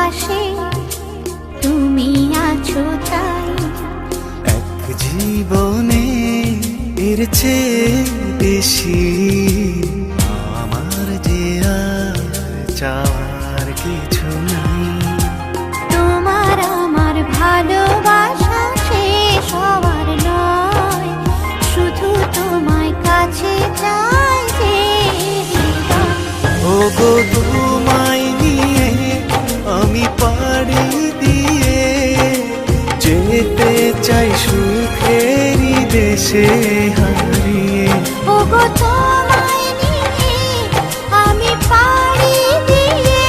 পাশে তুমি আছো তাই। এক জীবনে এর চেয়ে বেশি আমার যে আর চাওয়ার কিছু নাই। তোমার আমার ভালোবাসা শেষ হওয়ার নয়, শুধু তোমায় কাছে চাই যে হৃদয়। ওগো তোমায় নিয়ে আমি পাড়ি দিয়ে যেতে চাই সুখেরই দেশে হারিয়ে। ওগো তোমায় নিয়ে আমি পাড়ি দিয়ে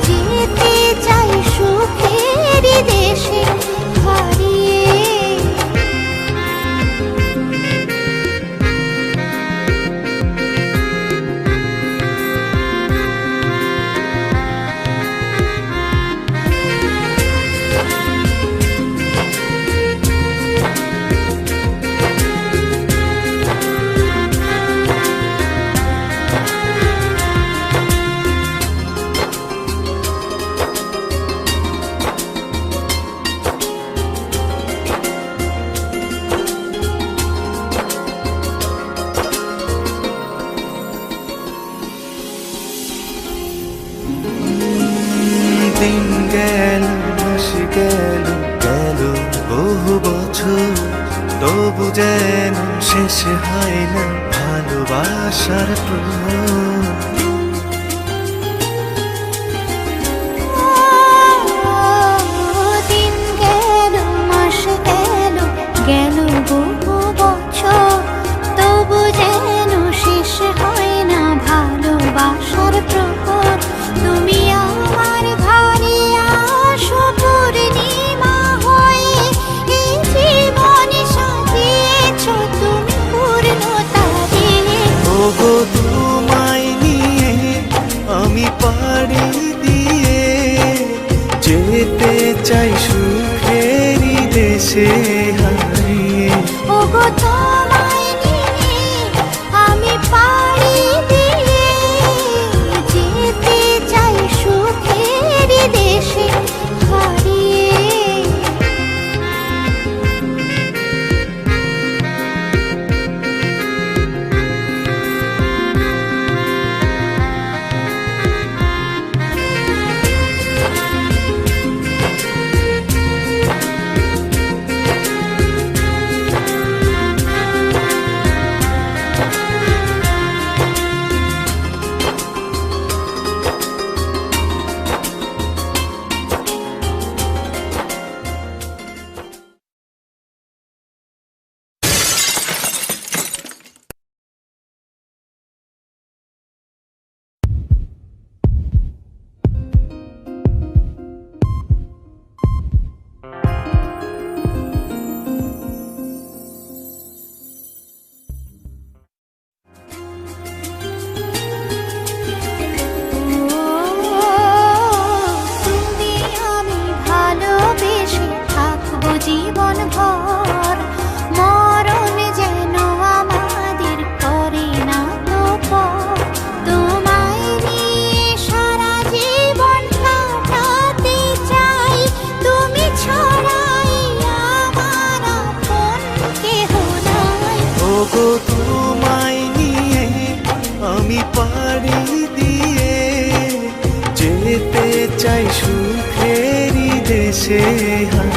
যেতে চাই সুখের দেশে হারিয়ে। দিন গেল মাস গেল গেল বহু বছর, তবু যেন শেষ হয় না ভালোবাসার প্রহর। দিন গেল মাস গেল গেল বহু বছর, তবু যেন শেষ হয় না ভালোবাসার প্রহর। তুমি আমার ঘরে আসো পূর্ণিমা হয়ে, এই জীবন সাজিয়েছ তুমি পূর্ণতা দিয়ে। ওগো তোমায় নিয়ে আমি পাড়ি দিয়ে যেতে চাই সুখেরই দেশে হারিয়ে। ওগো তোমায় নিয়ে আমি পাড়ি দিয়ে যেতে চাই সুখের দেশে হারিয়ে। তুমি আমি ভালোবেসে থাকবো জীবন ভর, মরণ যেন আমাদের করে না তো পর। তোমায় নিয়ে সারা জীবন কাটাতে চাই, তুমি ছড়াই আমার আপন কেহ নাই। ওগো তোমায় নিয়ে আমি পাড়ি দিয়ে যেতে চাই সুখেরই দেশে হারিয়ে।